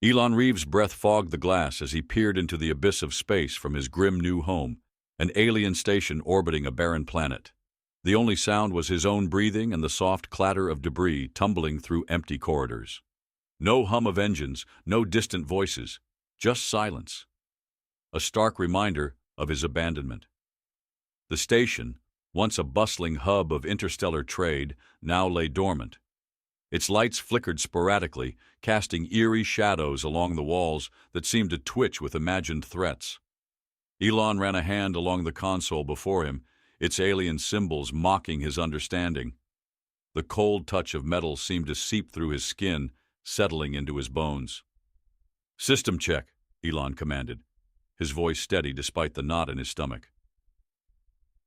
Elon Reeve's breath fogged the glass as he peered into the abyss of space from his grim new home, an alien station orbiting a barren planet. The only sound was his own breathing and the soft clatter of debris tumbling through empty corridors. No hum of engines, no distant voices, just silence. A stark reminder of his abandonment. The station, once a bustling hub of interstellar trade, now lay dormant. Its lights flickered sporadically, casting eerie shadows along the walls that seemed to twitch with imagined threats. Elon ran a hand along the console before him, its alien symbols mocking his understanding. The cold touch of metal seemed to seep through his skin, settling into his bones. "System check," Elon commanded, his voice steady despite the knot in his stomach.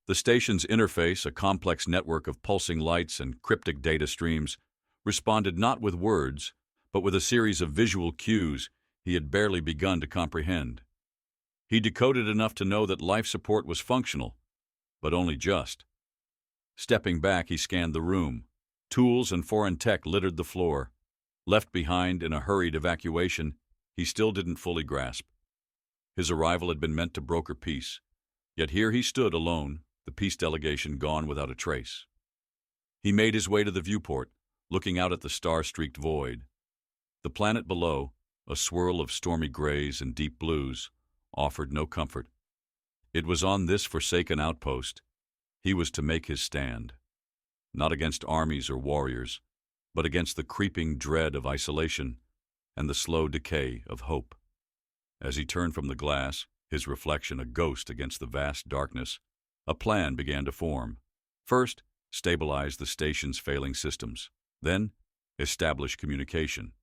The station's interface, a complex network of pulsing lights and cryptic data streams, responded not with words, but with a series of visual cues he had barely begun to comprehend. He decoded enough to know that life support was functional, but only just. Stepping back, he scanned the room. Tools and foreign tech littered the floor. Left behind in a hurried evacuation, he still didn't fully grasp. His arrival had been meant to broker peace, yet here he stood alone, the peace delegation gone without a trace. He made his way to the viewport, looking out at the star-streaked void. The planet below, a swirl of stormy grays and deep blues, offered no comfort. It was on this forsaken outpost he was to make his stand, not against armies or warriors, but against the creeping dread of isolation and the slow decay of hope. As he turned from the glass, his reflection a ghost against the vast darkness, a plan began to form. First, stabilize the station's failing systems. Then, establish communication.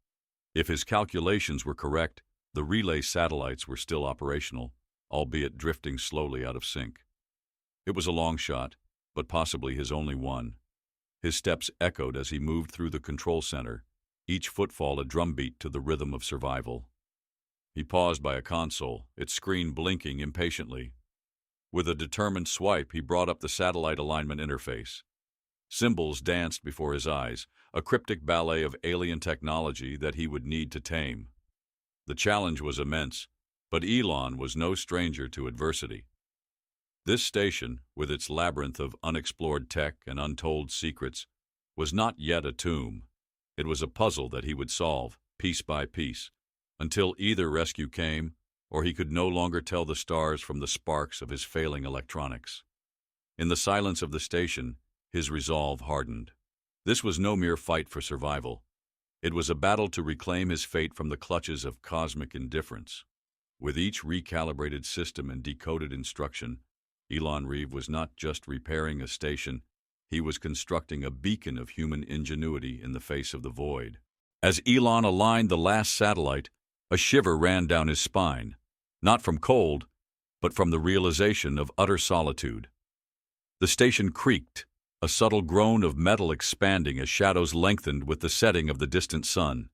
If his calculations were correct, the relay satellites were still operational, albeit drifting slowly out of sync. It was a long shot, but possibly his only one. His steps echoed as he moved through the control center, each footfall a drumbeat to the rhythm of survival. He paused by a console, its screen blinking impatiently. With a determined swipe, he brought up the satellite alignment interface. Symbols danced before his eyes, a cryptic ballet of alien technology that he would need to tame. The challenge was immense, but Elon was no stranger to adversity. This station, with its labyrinth of unexplored tech and untold secrets, was not yet a tomb. It was a puzzle that he would solve, piece by piece, until either rescue came or he could no longer tell the stars from the sparks of his failing electronics. In the silence of the station, his resolve hardened. This was no mere fight for survival. It was a battle to reclaim his fate from the clutches of cosmic indifference. With each recalibrated system and decoded instruction, Elon Reeve was not just repairing a station, he was constructing a beacon of human ingenuity in the face of the void. As Elon aligned the last satellite, a shiver ran down his spine, not from cold, but from the realization of utter solitude. The station creaked, a subtle groan of metal expanding as shadows lengthened with the setting of the distant sun.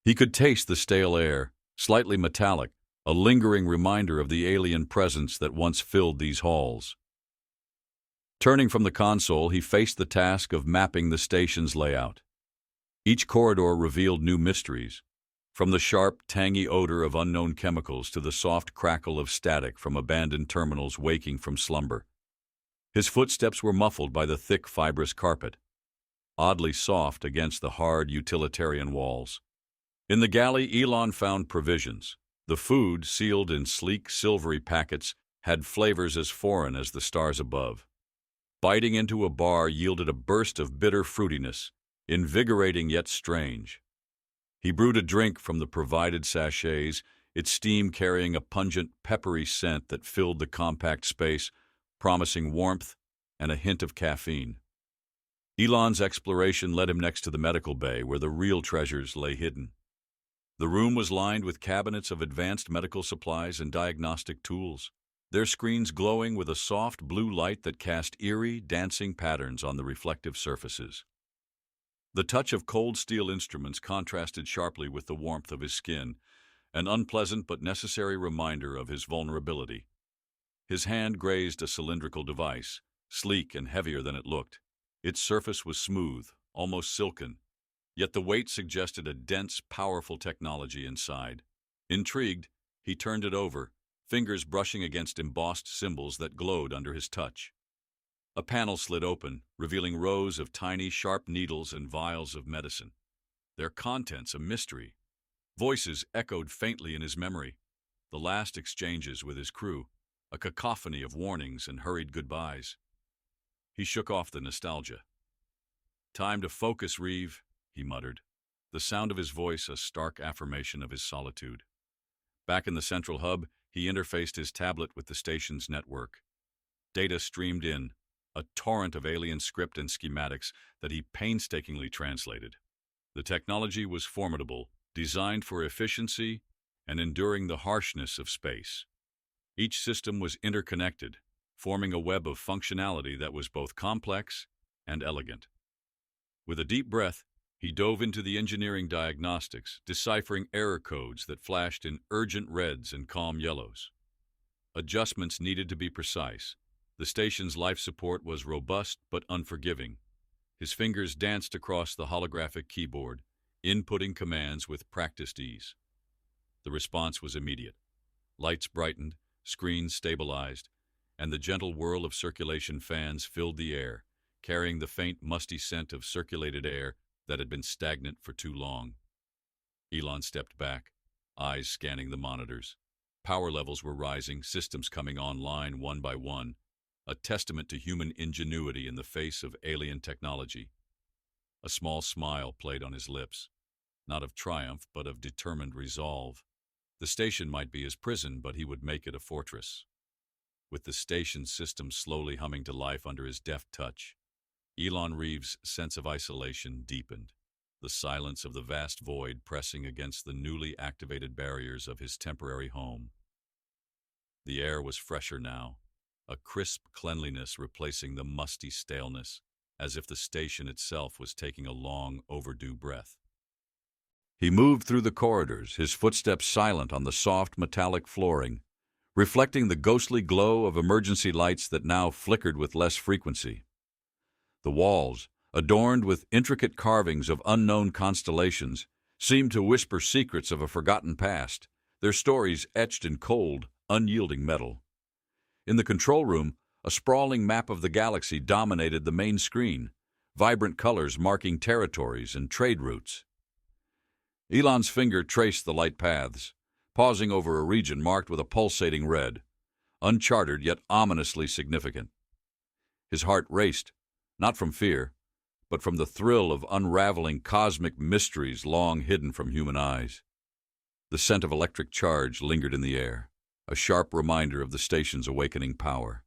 He could taste the stale air, slightly metallic, a lingering reminder of the alien presence that once filled these halls. Turning from the console, he faced the task of mapping the station's layout. Each corridor revealed new mysteries, from the sharp, tangy odor of unknown chemicals to the soft crackle of static from abandoned terminals waking from slumber. His footsteps were muffled by the thick, fibrous carpet, oddly soft against the hard, utilitarian walls. In the galley, Elon found provisions. The food, sealed in sleek, silvery packets, had flavors as foreign as the stars above. Biting into a bar yielded a burst of bitter fruitiness, invigorating yet strange. He brewed a drink from the provided sachets, its steam carrying a pungent, peppery scent that filled the compact space, promising warmth and a hint of caffeine. Elon's exploration led him next to the medical bay, where the real treasures lay hidden. The room was lined with cabinets of advanced medical supplies and diagnostic tools, their screens glowing with a soft blue light that cast eerie, dancing patterns on the reflective surfaces. The touch of cold steel instruments contrasted sharply with the warmth of his skin, an unpleasant but necessary reminder of his vulnerability. His hand grazed a cylindrical device, sleek and heavier than it looked. Its surface was smooth, almost silken, Yet the weight suggested a dense, powerful technology inside. Intrigued, he turned it over, fingers brushing against embossed symbols that glowed under his touch. A panel slid open, revealing rows of tiny, sharp needles and vials of medicine. Their contents a mystery. Voices echoed faintly in his memory. The last exchanges with his crew, a cacophony of warnings and hurried goodbyes. He shook off the nostalgia. "Time to focus, Reeve," he muttered, the sound of his voice a stark affirmation of his solitude. Back in the central hub, he interfaced his tablet with the station's network. Data streamed in, a torrent of alien script and schematics that he painstakingly translated. The technology was formidable, designed for efficiency and enduring the harshness of space. Each system was interconnected, forming a web of functionality that was both complex and elegant. With a deep breath, he dove into the engineering diagnostics, deciphering error codes that flashed in urgent reds and calm yellows. Adjustments needed to be precise. The station's life support was robust but unforgiving. His fingers danced across the holographic keyboard, inputting commands with practiced ease. The response was immediate. Lights brightened, screens stabilized, and the gentle whirl of circulation fans filled the air, carrying the faint, musty scent of circulated air that had been stagnant for too long. Elon stepped back, eyes scanning the monitors. Power levels were rising, systems coming online one by one, a testament to human ingenuity in the face of alien technology. A small smile played on his lips, not of triumph, but of determined resolve. The station might be his prison, but he would make it a fortress. With the station's system slowly humming to life under his deft touch, Elon Reeve's sense of isolation deepened, the silence of the vast void pressing against the newly activated barriers of his temporary home. The air was fresher now, a crisp cleanliness replacing the musty staleness, as if the station itself was taking a long, overdue breath. He moved through the corridors, his footsteps silent on the soft metallic flooring, reflecting the ghostly glow of emergency lights that now flickered with less frequency. The walls, adorned with intricate carvings of unknown constellations, seemed to whisper secrets of a forgotten past, their stories etched in cold, unyielding metal. In the control room, a sprawling map of the galaxy dominated the main screen, vibrant colors marking territories and trade routes. Elon's finger traced the light paths, pausing over a region marked with a pulsating red, uncharted yet ominously significant. His heart raced, not from fear, but from the thrill of unraveling cosmic mysteries long hidden from human eyes. The scent of electric charge lingered in the air, a sharp reminder of the station's awakening power.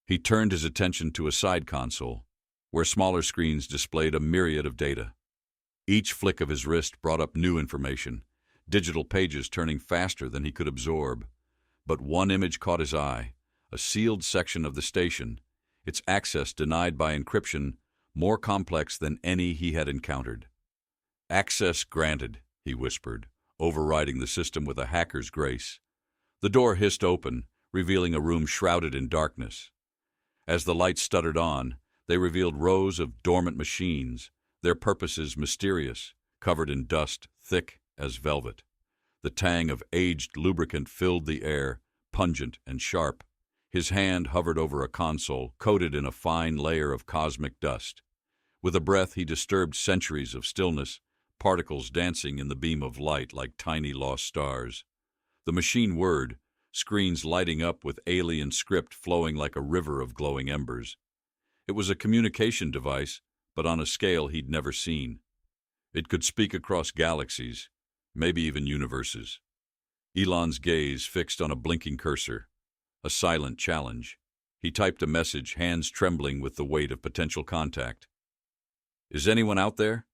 He turned his attention to a side console, where smaller screens displayed a myriad of data. Each flick of his wrist brought up new information, digital pages turning faster than he could absorb. But one image caught his eye, a sealed section of the station, its access denied by encryption more complex than any he had encountered. "Access granted," he whispered, overriding the system with a hacker's grace. The door hissed open, revealing a room shrouded in darkness. As the lights stuttered on, they revealed rows of dormant machines, their purposes mysterious, covered in dust thick as velvet. The tang of aged lubricant filled the air, pungent and sharp. His hand hovered over a console coated in a fine layer of cosmic dust. With a breath, he disturbed centuries of stillness, particles dancing in the beam of light like tiny lost stars. The machine whirred, screens lighting up with alien script flowing like a river of glowing embers. It was a communication device, but on a scale he'd never seen. It could speak across galaxies, maybe even universes. Elon's gaze fixed on a blinking cursor, a silent challenge. He typed a message, hands trembling with the weight of potential contact. "Is anyone out there?"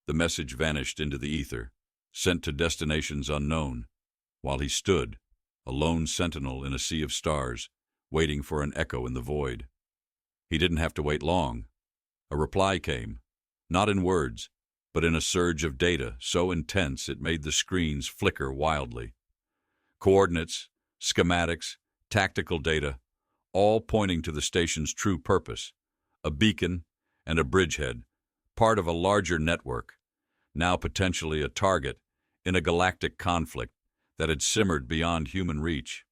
The message vanished into the ether, sent to destinations unknown, while he stood, a lone sentinel in a sea of stars, waiting for an echo in the void. He didn't have to wait long. A reply came, not in words, but in a surge of data so intense it made the screens flicker wildly. Coordinates, schematics, tactical data, all pointing to the station's true purpose, a beacon and a bridgehead, part of a larger network, now potentially a target in a galactic conflict that had simmered beyond human reach.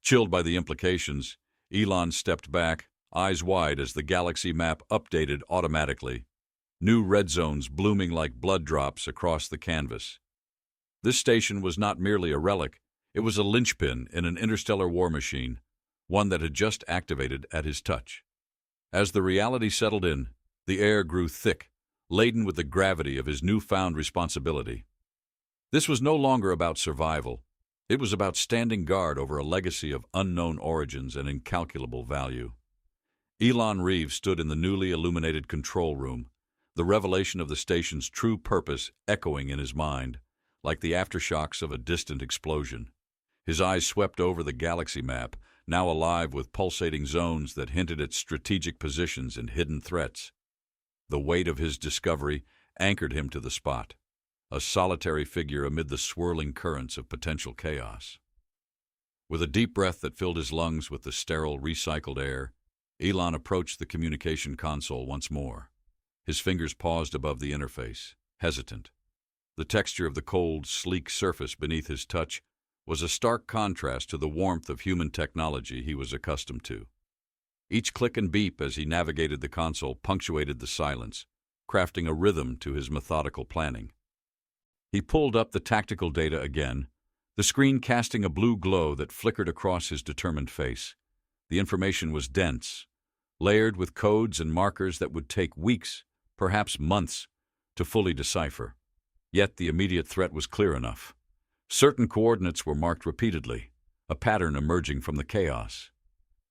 Chilled by the implications, Elon stepped back, eyes wide as the galaxy map updated automatically, new red zones blooming like blood drops across the canvas. This station was not merely a relic, it was a linchpin in an interstellar war machine, one that had just activated at his touch. As the reality settled in, the air grew thick, laden with the gravity of his newfound responsibility. This was no longer about survival. It was about standing guard over a legacy of unknown origins and incalculable value. Elon Reeve stood in the newly illuminated control room, the revelation of the station's true purpose echoing in his mind, like the aftershocks of a distant explosion. His eyes swept over the galaxy map, now alive with pulsating zones that hinted at strategic positions and hidden threats. The weight of his discovery anchored him to the spot, a solitary figure amid the swirling currents of potential chaos. With a deep breath that filled his lungs with the sterile, recycled air, Elon approached the communication console once more. His fingers paused above the interface, hesitant. The texture of the cold, sleek surface beneath his touch was a stark contrast to the warmth of human technology he was accustomed to. Each click and beep as he navigated the console punctuated the silence, crafting a rhythm to his methodical planning. He pulled up the tactical data again, the screen casting a blue glow that flickered across his determined face. The information was dense, layered with codes and markers that would take weeks, perhaps months, to fully decipher. Yet the immediate threat was clear enough. Certain coordinates were marked repeatedly, a pattern emerging from the chaos.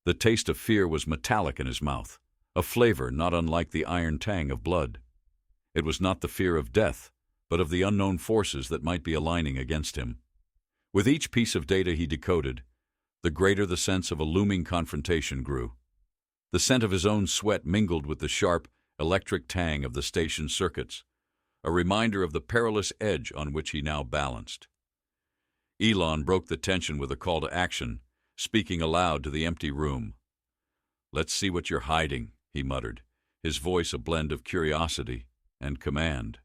The taste of fear was metallic in his mouth, a flavor not unlike the iron tang of blood. It was not the fear of death, but of the unknown forces that might be aligning against him. With each piece of data he decoded, the greater the sense of a looming confrontation grew. The scent of his own sweat mingled with the sharp, electric tang of the station's circuits, a reminder of the perilous edge on which he now balanced. Elon broke the tension with a call to action, speaking aloud to the empty room. "Let's see what you're hiding," he muttered, his voice a blend of curiosity and command.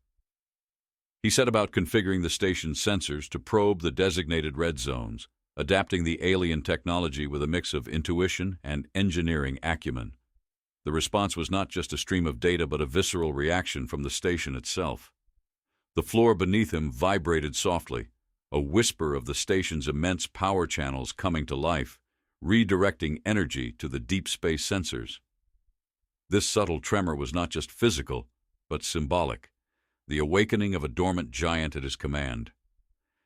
He set about configuring the station's sensors to probe the designated red zones, adapting the alien technology with a mix of intuition and engineering acumen. The response was not just a stream of data but a visceral reaction from the station itself. The floor beneath him vibrated softly, a whisper of the station's immense power channels coming to life, redirecting energy to the deep space sensors. This subtle tremor was not just physical, but symbolic, the awakening of a dormant giant at his command.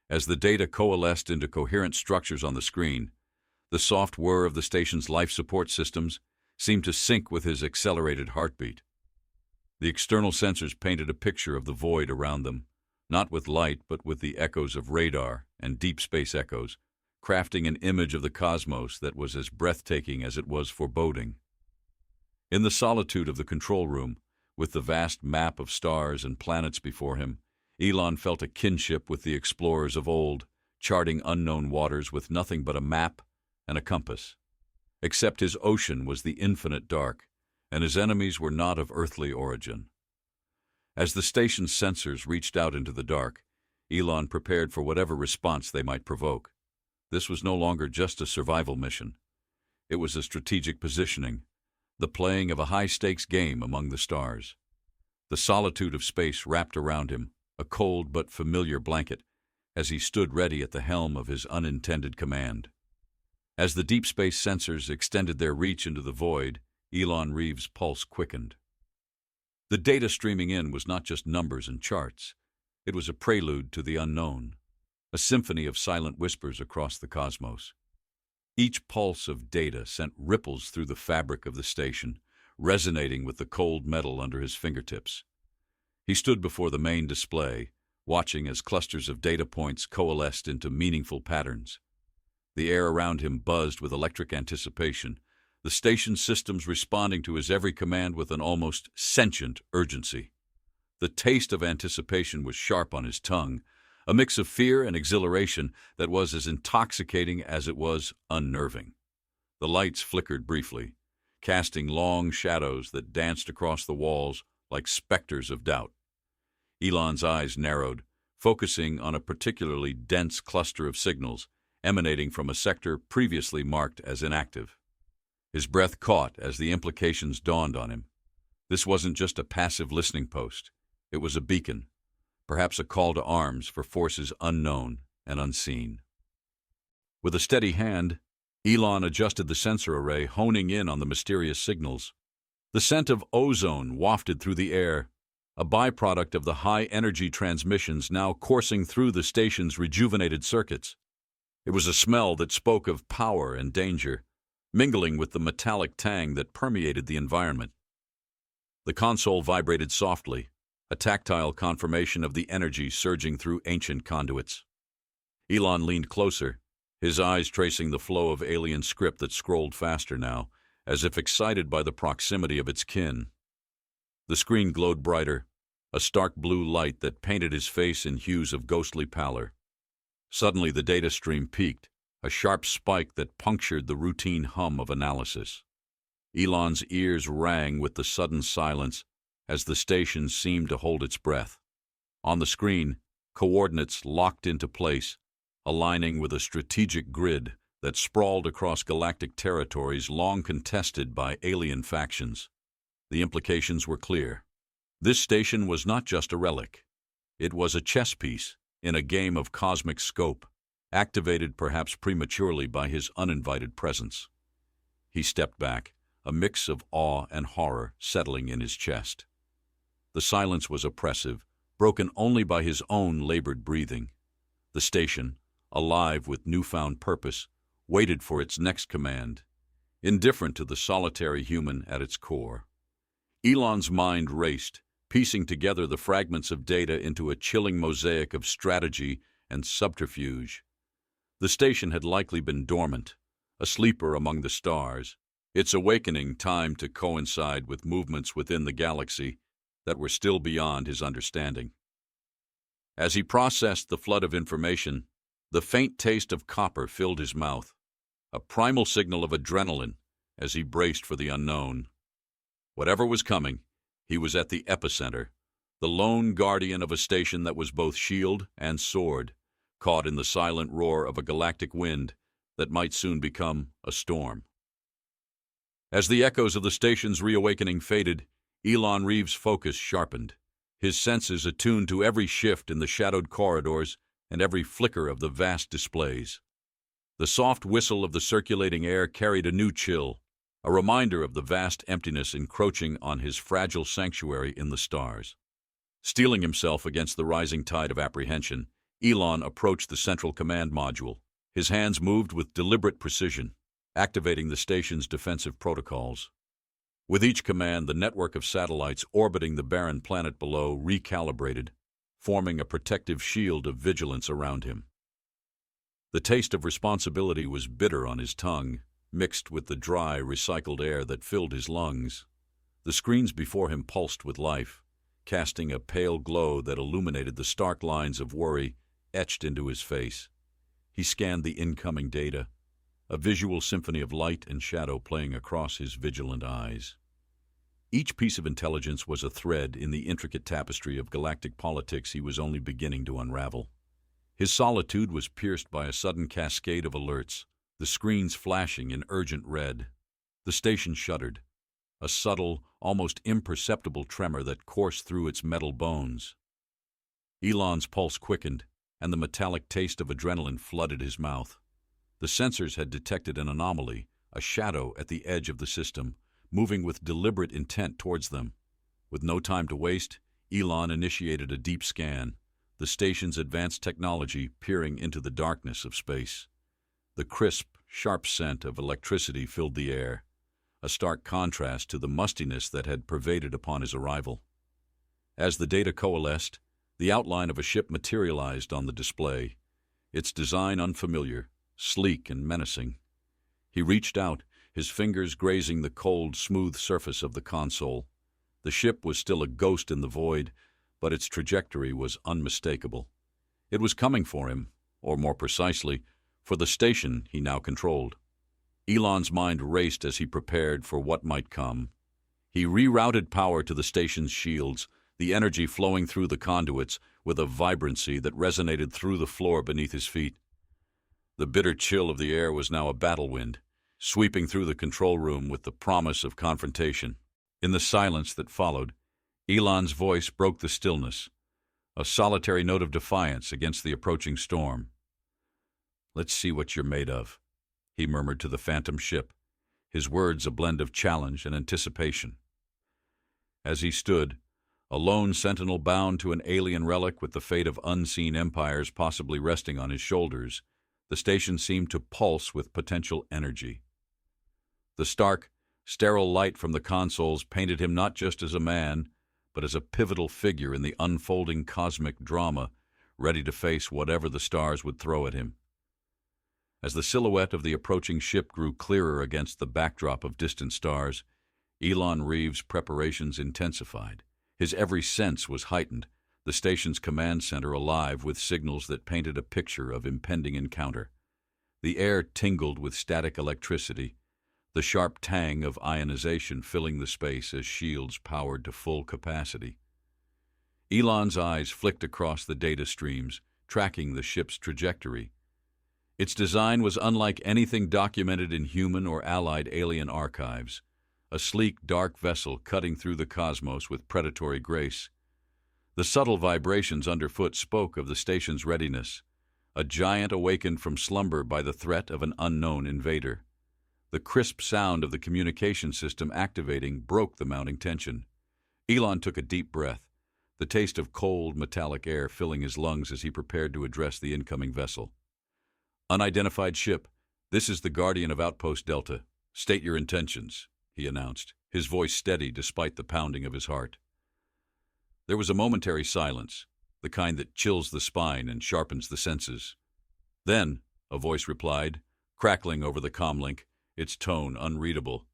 As the data coalesced into coherent structures on the screen, the soft whir of the station's life support systems seemed to sync with his accelerated heartbeat. The external sensors painted a picture of the void around them, not with light but with the echoes of radar and deep space echoes, crafting an image of the cosmos that was as breathtaking as it was foreboding. In the solitude of the control room, with the vast map of stars and planets before him, Elon felt a kinship with the explorers of old, charting unknown waters with nothing but a map and a compass. Except his ocean was the infinite dark, and his enemies were not of earthly origin. As the station's sensors reached out into the dark, Elon prepared for whatever response they might provoke. This was no longer just a survival mission. It was a strategic positioning, the playing of a high-stakes game among the stars. The solitude of space wrapped around him, a cold but familiar blanket, as he stood ready at the helm of his unintended command. As the deep space sensors extended their reach into the void, Elon Reeve's pulse quickened. The data streaming in was not just numbers and charts. It was a prelude to the unknown, a symphony of silent whispers across the cosmos. Each pulse of data sent ripples through the fabric of the station, resonating with the cold metal under his fingertips. He stood before the main display, watching as clusters of data points coalesced into meaningful patterns. The air around him buzzed with electric anticipation, the station's systems responding to his every command with an almost sentient urgency. The taste of anticipation was sharp on his tongue, a mix of fear and exhilaration that was as intoxicating as it was unnerving. The lights flickered briefly, casting long shadows that danced across the walls like specters of doubt. Elon's eyes narrowed, focusing on a particularly dense cluster of signals emanating from a sector previously marked as inactive. His breath caught as the implications dawned on him. This wasn't just a passive listening post. It was a beacon, perhaps a call to arms for forces unknown and unseen. With a steady hand, Elon adjusted the sensor array, honing in on the mysterious signals. The scent of ozone wafted through the air, a byproduct of the high-energy transmissions now coursing through the station's rejuvenated circuits. It was a smell that spoke of power and danger, mingling with the metallic tang that permeated the environment. The console vibrated softly, a tactile confirmation of the energy surging through ancient conduits. Elon leaned closer, his eyes tracing the flow of alien script that scrolled faster now, as if excited by the proximity of its kin. The screen glowed brighter, a stark blue light that painted his face in hues of ghostly pallor. Suddenly the data stream peaked, a sharp spike that punctured the routine hum of analysis. Elon's ears rang with the sudden silence as the station seemed to hold its breath. On the screen, coordinates locked into place, aligning with a strategic grid that sprawled across galactic territories long contested by alien factions. The implications were clear. This station was not just a relic. It was a chess piece in a game of cosmic scope, activated perhaps prematurely by his uninvited presence. He stepped back, a mix of awe and horror settling in his chest. The silence was oppressive, broken only by his own labored breathing. The station, alive with newfound purpose, waited for its next command, indifferent to the solitary human at its core. Elon's mind raced, piecing together the fragments of data into a chilling mosaic of strategy and subterfuge. The station had likely been dormant, a sleeper among the stars, its awakening timed to coincide with movements within the galaxy that were still beyond his understanding. As he processed the flood of information, the faint taste of copper filled his mouth, a primal signal of adrenaline as he braced for the unknown. Whatever was coming, he was at the epicenter, the lone guardian of a station that was both shield and sword, caught in the silent roar of a galactic wind that might soon become a storm. As the echoes of the station's reawakening faded, Elon Reeve's focus sharpened, his senses attuned to every shift in the shadowed corridors and every flicker of the vast displays. The soft whistle of the circulating air carried a new chill, a reminder of the vast emptiness encroaching on his fragile sanctuary in the stars. Steeling himself against the rising tide of apprehension, Elon approached the central command module. His hands moved with deliberate precision, activating the station's defensive protocols. With each command, the network of satellites orbiting the barren planet below recalibrated, forming a protective shield of vigilance around him. The taste of responsibility was bitter on his tongue, mixed with the dry, recycled air that filled his lungs. The screens before him pulsed with life, casting a pale glow that illuminated the stark lines of worry etched into his face. He scanned the incoming data, a visual symphony of light and shadow playing across his vigilant eyes. Each piece of intelligence was a thread in the intricate tapestry of galactic politics he was only beginning to unravel. His solitude was pierced by a sudden cascade of alerts, the screens flashing in urgent red. The station shuddered, a subtle, almost imperceptible tremor that coursed through its metal bones. Elon's pulse quickened, and the metallic taste of adrenaline flooded his mouth. The sensors had detected an anomaly, a shadow at the edge of the system, moving with deliberate intent towards them. With no time to waste, Elon initiated a deep scan, the station's advanced technology peering into the darkness of space. The crisp, sharp scent of electricity filled the air, a stark contrast to the mustiness that had pervaded upon his arrival. As the data coalesced, the outline of a ship materialized on the display, its design unfamiliar, sleek and menacing. He reached out, his fingers grazing the cold, smooth surface of the console. The ship was still a ghost in the void, but its trajectory was unmistakable. It was coming for him, or more precisely, for the station he now controlled. Elon's mind raced as he prepared for what might come. He rerouted power to the station's shields, the energy flowing through the conduits with a vibrancy that resonated through the floor beneath his feet. The bitter chill of the air was now a battle wind, sweeping through the control room with the promise of confrontation. In the silence that followed, Elon's voice broke the stillness, a solitary note of defiance against the approaching storm. "Let's see what you're made of," he murmured to the phantom ship, his words a blend of challenge and anticipation. As he stood, a lone sentinel bound to an alien relic with the fate of unseen empires possibly resting on his shoulders, the station seemed to pulse with potential energy. The stark, sterile light from the consoles painted him not just as a man, but as a pivotal figure in the unfolding cosmic drama, ready to face whatever the stars would throw at him. As the silhouette of the approaching ship grew clearer against the backdrop of distant stars, Elon Reeve's preparations intensified. His every sense was heightened, the station's command center alive with signals that painted a picture of impending encounter. The air tingled with static electricity, the sharp tang of ionization filling the space as shields powered to full capacity. Elon's eyes flicked across the data streams, tracking the ship's trajectory. Its design was unlike anything documented in human or allied alien archives, a sleek, dark vessel cutting through the cosmos with predatory grace. The subtle vibrations underfoot spoke of the station's readiness, a giant awakened from slumber by the threat of an unknown invader. The crisp sound of the communication system activating broke the mounting tension. Elon took a deep breath, the taste of cold, metallic air filling his lungs as he prepared to address the incoming vessel. "Unidentified ship, this is the Guardian of Outpost Delta. State your intentions," he announced, his voice steady despite the pounding of his heart. There was a momentary silence, the kind that chills the spine and sharpens the senses. Then, a voice replied, crackling over the comlink, its tone unreadable.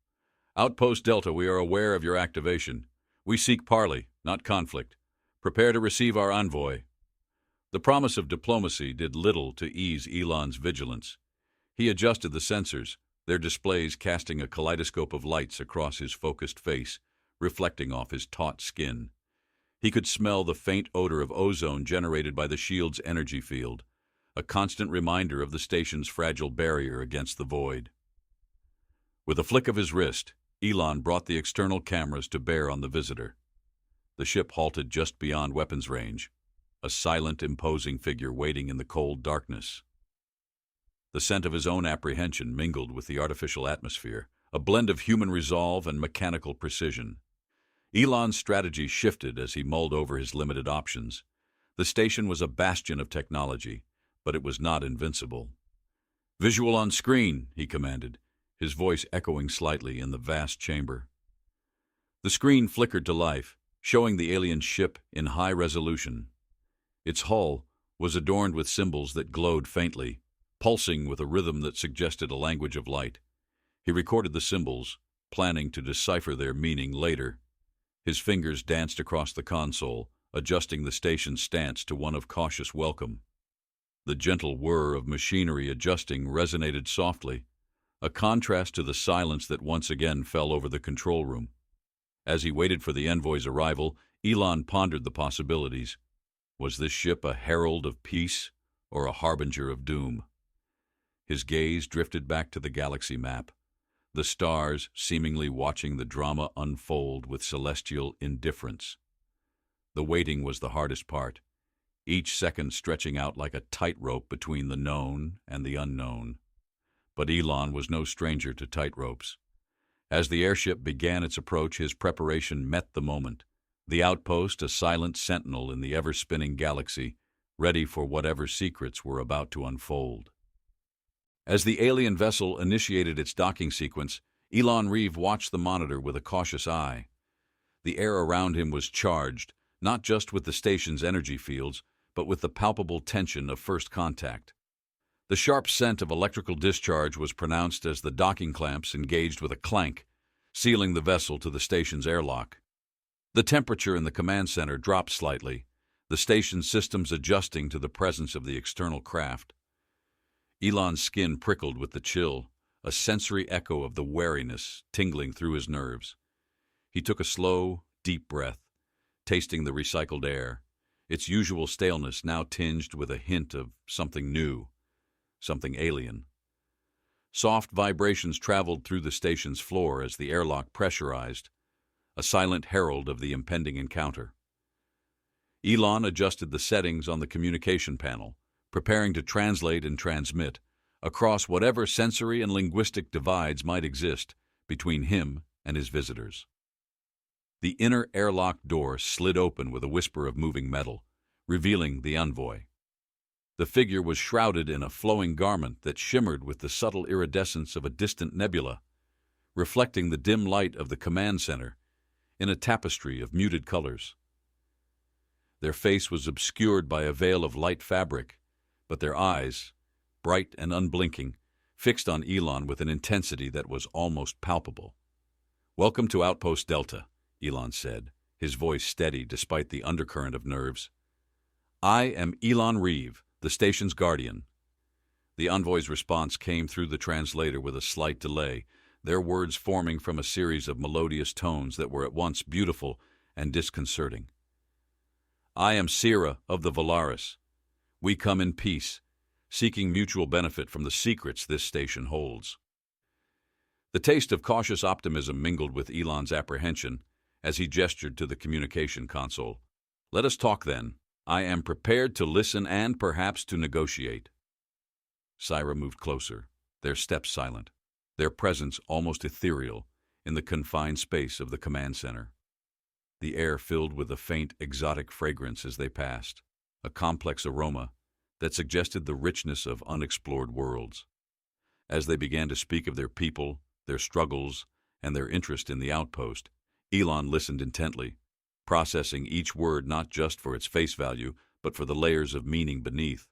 "Outpost Delta, we are aware of your activation. We seek parley, not conflict. Prepare to receive our envoy." The promise of diplomacy did little to ease Elon's vigilance. He adjusted the sensors, their displays casting a kaleidoscope of lights across his focused face, reflecting off his taut skin. He could smell the faint odor of ozone generated by the shield's energy field, a constant reminder of the station's fragile barrier against the void. With a flick of his wrist, Elon brought the external cameras to bear on the visitor. The ship halted just beyond weapons range, a silent, imposing figure waiting in the cold darkness. The scent of his own apprehension mingled with the artificial atmosphere, a blend of human resolve and mechanical precision. Elon's strategy shifted as he mulled over his limited options. The station was a bastion of technology, but it was not invincible. "Visual on screen," he commanded, his voice echoing slightly in the vast chamber. The screen flickered to life, showing the alien ship in high resolution. Its hull was adorned with symbols that glowed faintly, pulsing with a rhythm that suggested a language of light. He recorded the symbols, planning to decipher their meaning later. His fingers danced across the console, adjusting the station's stance to one of cautious welcome. The gentle whir of machinery adjusting resonated softly, a contrast to the silence that once again fell over the control room. As he waited for the envoy's arrival, Elon pondered the possibilities. Was this ship a herald of peace or a harbinger of doom? His gaze drifted back to the galaxy map, the stars seemingly watching the drama unfold with celestial indifference. The waiting was the hardest part, each second stretching out like a tightrope between the known and the unknown. But Elon was no stranger to tightropes. As the airship began its approach, his preparation met the moment. The outpost, a silent sentinel in the ever-spinning galaxy, ready for whatever secrets were about to unfold. As the alien vessel initiated its docking sequence, Elon Reeve watched the monitor with a cautious eye. The air around him was charged, not just with the station's energy fields, but with the palpable tension of first contact. The sharp scent of electrical discharge was pronounced as the docking clamps engaged with a clank, sealing the vessel to the station's airlock. The temperature in the command center dropped slightly, the station's systems adjusting to the presence of the external craft. Elon's skin prickled with the chill, a sensory echo of the wariness tingling through his nerves. He took a slow, deep breath, tasting the recycled air, its usual staleness now tinged with a hint of something new, something alien. Soft vibrations traveled through the station's floor as the airlock pressurized, a silent herald of the impending encounter. Elon adjusted the settings on the communication panel, preparing to translate and transmit across whatever sensory and linguistic divides might exist between him and his visitors. The inner airlock door slid open with a whisper of moving metal, revealing the envoy. The figure was shrouded in a flowing garment that shimmered with the subtle iridescence of a distant nebula, reflecting the dim light of the command center in a tapestry of muted colors. Their face was obscured by a veil of light fabric, but their eyes, bright and unblinking, fixed on Elon with an intensity that was almost palpable. "Welcome to Outpost Delta," Elon said, his voice steady despite the undercurrent of nerves. "I am Elon Reeve, the station's guardian." The envoy's response came through the translator with a slight delay, their words forming from a series of melodious tones that were at once beautiful and disconcerting. "I am Sira of the Volaris. We come in peace, seeking mutual benefit from the secrets this station holds." The taste of cautious optimism mingled with Elon's apprehension as he gestured to the communication console. "Let us talk then. I am prepared to listen and perhaps to negotiate." Sira moved closer, their steps silent, their presence almost ethereal in the confined space of the command center. The air filled with a faint, exotic fragrance as they passed, a complex aroma that suggested the richness of unexplored worlds. As they began to speak of their people, their struggles, and their interest in the outpost, Elon listened intently, processing each word not just for its face value, but for the layers of meaning beneath.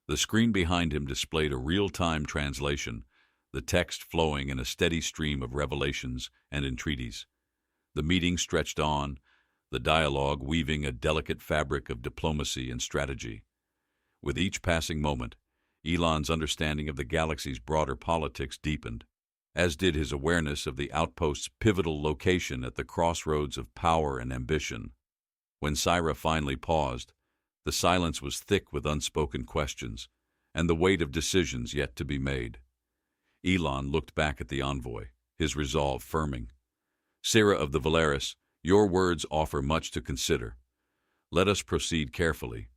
The screen behind him displayed a real-time translation, the text flowing in a steady stream of revelations and entreaties. The meeting stretched on, the dialogue weaving a delicate fabric of diplomacy and strategy. With each passing moment, Elon's understanding of the galaxy's broader politics deepened, as did his awareness of the outpost's pivotal location at the crossroads of power and ambition. When Sira finally paused, the silence was thick with unspoken questions and the weight of decisions yet to be made. Elon looked back at the envoy, his resolve firming. "Sira of the Volaris, your words offer much to consider. Let us proceed carefully,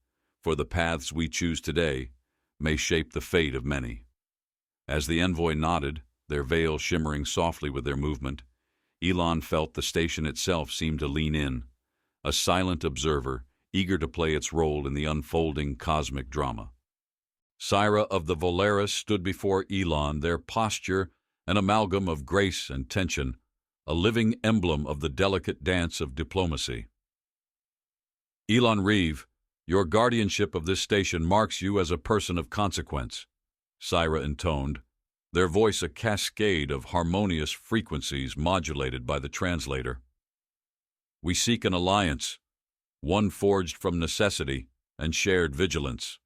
for the paths we choose today may shape the fate of many." As the envoy nodded, their veil shimmering softly with their movement, Elon felt the station itself seem to lean in, a silent observer, eager to play its role in the unfolding cosmic drama. Sira of the Volaris stood before Elon, their posture an amalgam of grace and tension, a living emblem of the delicate dance of diplomacy. "Elon Reeve, your guardianship of this station marks you as a person of consequence," Sira intoned, their voice a cascade of harmonious frequencies modulated by the translator. "We seek an alliance, one forged from necessity and shared vigilance."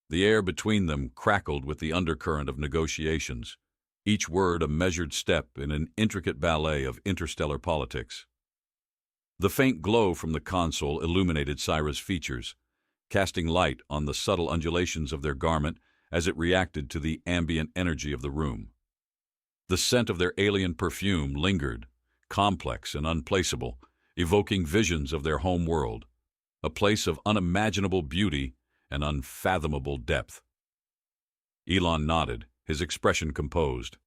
The air between them crackled with the undercurrent of negotiations, each word a measured step in an intricate ballet of interstellar politics. The faint glow from the console illuminated Sira's features, casting light on the subtle undulations of their garment as it reacted to the ambient energy of the room. The scent of their alien perfume lingered, complex and unplaceable, evoking visions of their home world, a place of unimaginable beauty and unfathomable depth. Elon nodded, his expression composed.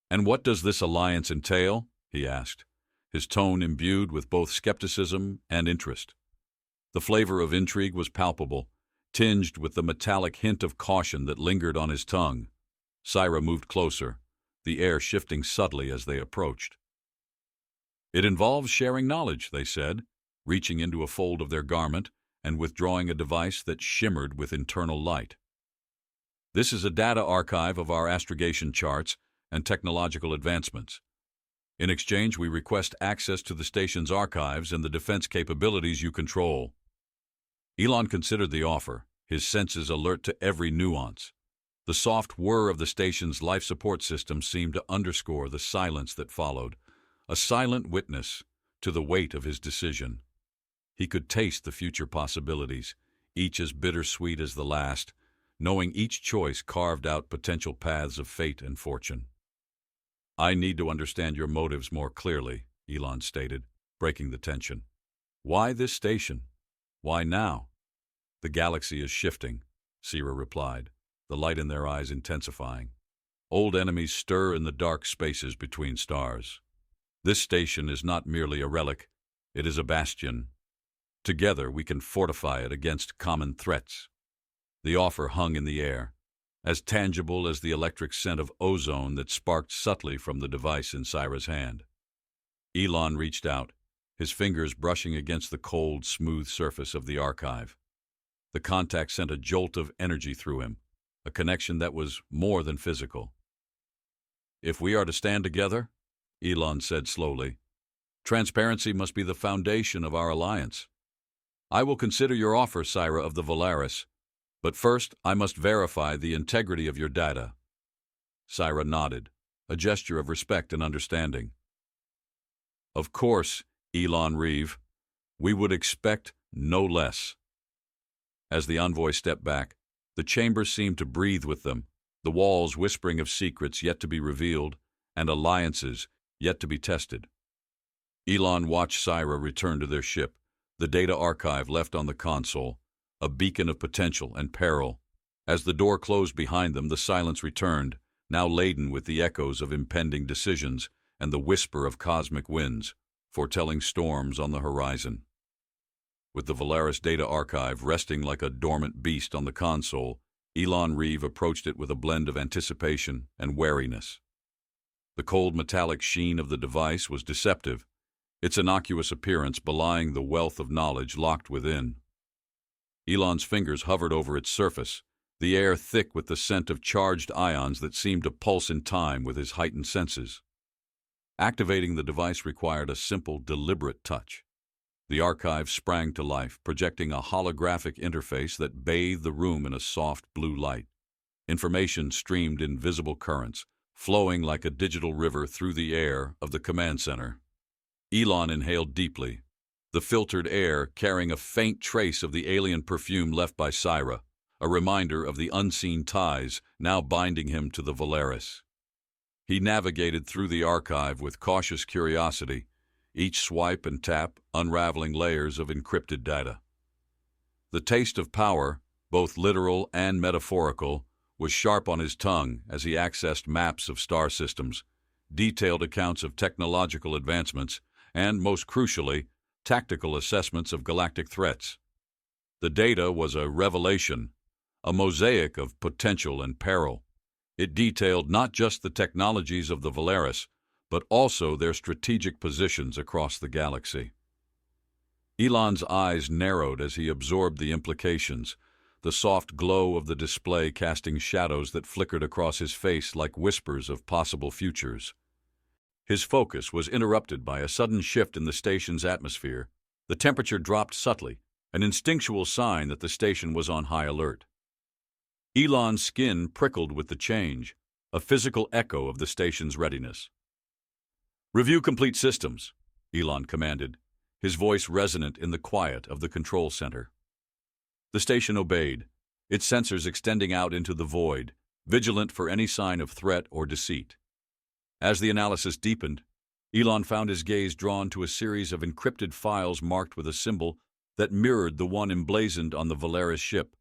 "And what does this alliance entail?" he asked, his tone imbued with both skepticism and interest. The flavor of intrigue was palpable, tinged with the metallic hint of caution that lingered on his tongue. Sira moved closer, the air shifting subtly as they approached. "It involves sharing knowledge," they said, reaching into a fold of their garment and withdrawing a device that shimmered with internal light. "This is a data archive of our astrogation charts and technological advancements. In exchange, we request access to the station's archives and the defense capabilities you control." Elon considered the offer, his senses alert to every nuance. The soft whir of the station's life support system seemed to underscore the silence that followed, a silent witness to the weight of his decision. He could taste the future possibilities, each as bittersweet as the last, knowing each choice carved out potential paths of fate and fortune. "I need to understand your motives more clearly," Elon stated, breaking the tension. "Why this station? Why now?" "The galaxy is shifting," Sierra replied, the light in their eyes intensifying. "Old enemies stir in the dark spaces between stars. This station is not merely a relic, it is a bastion. Together we can fortify it against common threats." The offer hung in the air, as tangible as the electric scent of ozone that sparked subtly from the device in Sierra's hand. Elon reached out, his fingers brushing against the cold, smooth surface of the archive. The contact sent a jolt of energy through him, a connection that was more than physical. "If we are to stand together," Elon said slowly, "transparency must be the foundation of our alliance. I will consider your offer, Sierra of the Volaris, but first I must verify the integrity of your data." Sierra nodded, a gesture of respect and understanding. "Of course, Elon Reeve, we would expect no less." As the envoy stepped back, the chamber seemed to breathe with them, the walls whispering of secrets yet to be revealed and alliances yet to be tested. Elon watched Sierra return to their ship, the data archive left on the console, a beacon of potential and peril. As the door closed behind them, the silence returned, now laden with the echoes of impending decisions and the whisper of cosmic winds, foretelling storms on the horizon. With the Volaris data archive resting like a dormant beast on the console, Elon Reeve approached it with a blend of anticipation and wariness. The cold metallic sheen of the device was deceptive, its innocuous appearance belying the wealth of knowledge locked within. Elon's fingers hovered over its surface, the air thick with the scent of charged ions that seemed to pulse in time with his heightened senses. Activating the device required a simple, deliberate touch. The archive sprang to life, projecting a holographic interface that bathed the room in a soft blue light. Information streamed in visible currents, flowing like a digital river through the air of the command center. Elon inhaled deeply, the filtered air carrying a faint trace of the alien perfume left by Sierra, a reminder of the unseen ties now binding him to the Volaris. He navigated through the archive with cautious curiosity, each swipe and tap unraveling layers of encrypted data. The taste of power, both literal and metaphorical, was sharp on his tongue as he accessed maps of star systems, detailed accounts of technological advancements, and, most crucially, tactical assessments of galactic threats. The data was a revelation, a mosaic of potential and peril. It detailed not just the technologies of the Volaris, but also their strategic positions across the galaxy. Elon's eyes narrowed as he absorbed the implications, the soft glow of the display casting shadows that flickered across his face like whispers of possible futures. His focus was interrupted by a sudden shift in the station's atmosphere. The temperature dropped subtly, an instinctual sign that the station was on high alert. Elon's skin prickled with the change, a physical echo of the station's readiness. "Review complete systems," Elon commanded, his voice resonant in the quiet of the control center. The station obeyed, its sensors extending out into the void, vigilant for any sign of threat or deceit. As the analysis deepened, Elon found his gaze drawn to a series of encrypted files marked with a symbol that mirrored the one emblazoned on the Volaris ship.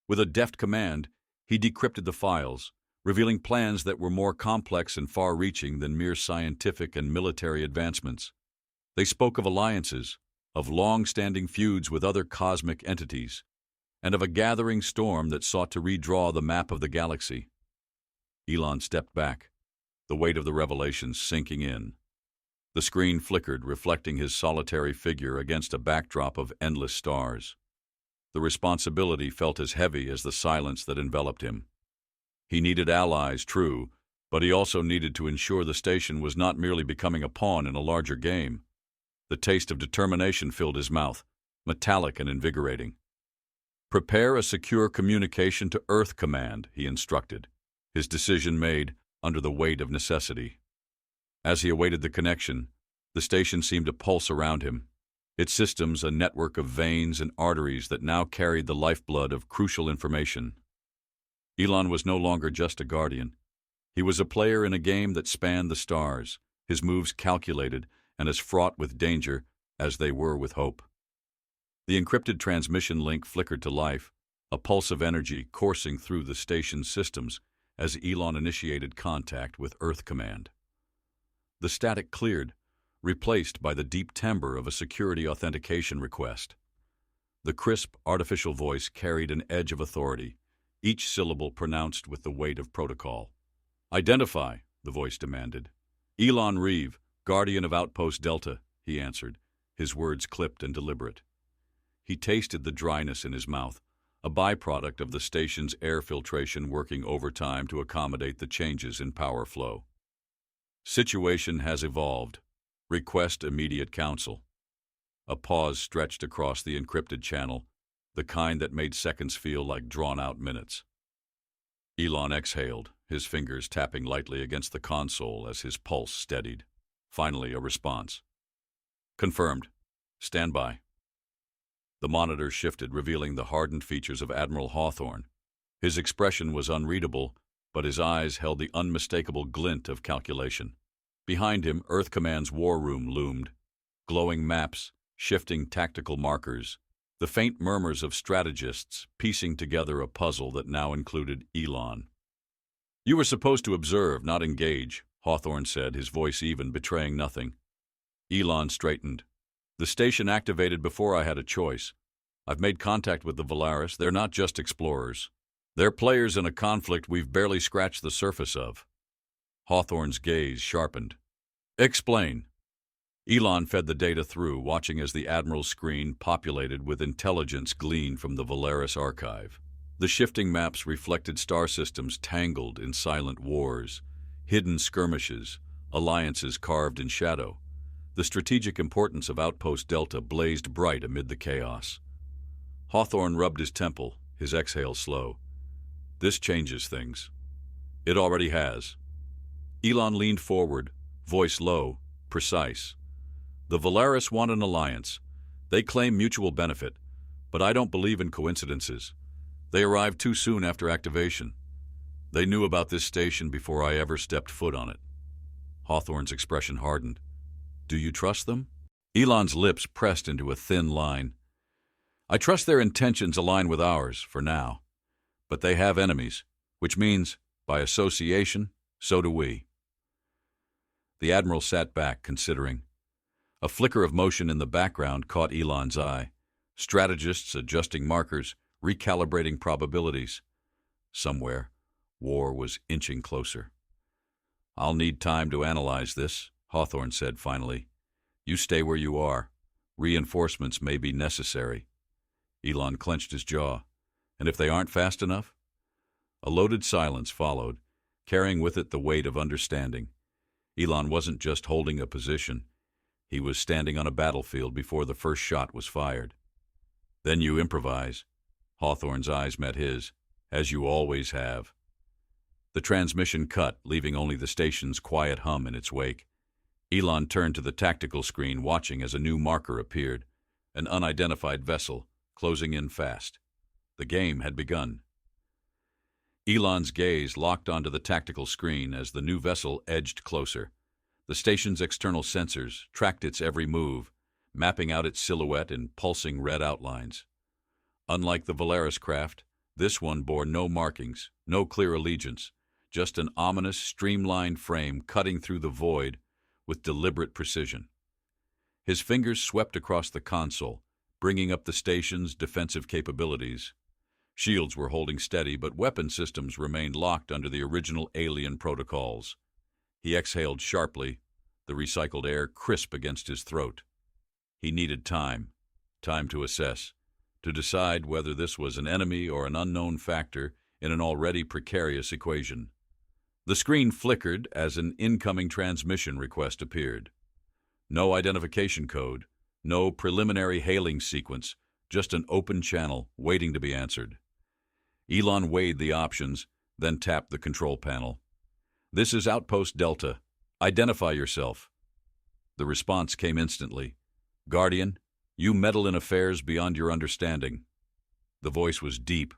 With a deft command, he decrypted the files, revealing plans that were more complex and far-reaching than mere scientific and military advancements. They spoke of alliances, of long-standing feuds with other cosmic entities, and of a gathering storm that sought to redraw the map of the galaxy. Elon stepped back, the weight of the revelations sinking in. The screen flickered, reflecting his solitary figure against a backdrop of endless stars. The responsibility felt as heavy as the silence that enveloped him. He needed allies, true, but he also needed to ensure the station was not merely becoming a pawn in a larger game. The taste of determination filled his mouth, metallic and invigorating. "Prepare a secure communication to Earth Command," he instructed, his decision made under the weight of necessity. As he awaited the connection, The station seemed to pulse around him, its systems a network of veins and arteries that now carried the lifeblood of crucial information. Elon was no longer just a guardian. He was a player in a game that spanned the stars, his moves calculated and as fraught with danger as they were with hope. The encrypted transmission link flickered to life, a pulse of energy coursing through the station's systems as Elon initiated contact with Earth Command. The static cleared, replaced by the deep timbre of a security authentication request. The crisp, artificial voice carried an edge of authority, each syllable pronounced with the weight of protocol. "Identify," the voice demanded. "Elon Reeve, guardian of Outpost Delta," he answered, his words clipped and deliberate. He tasted the dryness in his mouth, a byproduct of the station's air filtration working overtime to accommodate the changes in power flow. "Situation has evolved. Request immediate counsel." A pause stretched across the encrypted channel, the kind that made seconds feel like drawn-out minutes. Elon exhaled, his fingers tapping lightly against the console as his pulse steadied. Finally, a response. "Confirmed. Stand by." The monitor shifted, revealing the hardened features of Admiral Hawthorne. His expression was unreadable, but his eyes held the unmistakable glint of calculation. Behind him, Earth Command's war room loomed. Glowing maps, shifting tactical markers, the faint murmurs of strategists piecing together a puzzle that now included Elon. "You were supposed to observe, not engage," Hawthorne said, his voice even, betraying nothing. Elon straightened. "The station activated before I had a choice. I've made contact with the Volaris. They're not just explorers. They're players in a conflict we've barely scratched the surface of." Hawthorne's gaze sharpened. "Explain." Elon fed the data through, watching as the Admiral's screen populated with intelligence gleaned from the Volaris archive. The shifting maps reflected star systems tangled in silent wars, hidden skirmishes, alliances carved in shadow. The strategic importance of Outpost Delta blazed bright amid the chaos. Hawthorne rubbed his temple, his exhale slow. "This changes things." "It already has." Elon leaned forward, voice low, precise. "The Volaris want an alliance. They claim mutual benefit, but I don't believe in coincidences. They arrived too soon after activation. They knew about this station before I ever stepped foot on it." Hawthorne's expression hardened. "Do you trust them?" Elon's lips pressed into a thin line. "I trust their intentions align with ours, for now. But they have enemies, which means, by association, so do we." The Admiral sat back, considering. A flicker of motion in the background caught Elon's eye. Strategists adjusting markers, recalibrating probabilities. Somewhere, war was inching closer. "I'll need time to analyze this," Hawthorne said finally. "You stay where you are. Reinforcements may be necessary." Elon clenched his jaw. "And if they aren't fast enough?" A loaded silence followed, carrying with it the weight of understanding. Elon wasn't just holding a position. He was standing on a battlefield before the first shot was fired. "Then you improvise." Hawthorne's eyes met his, "as you always have." The transmission cut, leaving only the station's quiet hum in its wake. Elon turned to the tactical screen, watching as a new marker appeared, an unidentified vessel, closing in fast. The game had begun. Elon's gaze locked onto the tactical screen as the new vessel edged closer. The station's external sensors tracked its every move, mapping out its silhouette in pulsing red outlines. Unlike the Volaris craft, this one bore no markings, no clear allegiance, just an ominous, streamlined frame cutting through the void with deliberate precision. His fingers swept across the console, bringing up the station's defensive capabilities. Shields were holding steady, but weapon systems remained locked under the original alien protocols. He exhaled sharply, the recycled air crisp against his throat. He needed time to assess, to decide whether this was an enemy or an unknown factor in an already precarious equation. The screen flickered as an incoming transmission request appeared. No identification code, no preliminary hailing sequence, just an open channel waiting to be answered. Elon weighed the options, then tapped the control panel. "This is Outpost Delta. Identify yourself." The response came instantly. "Guardian, you meddle in affairs beyond your understanding." The voice was deep,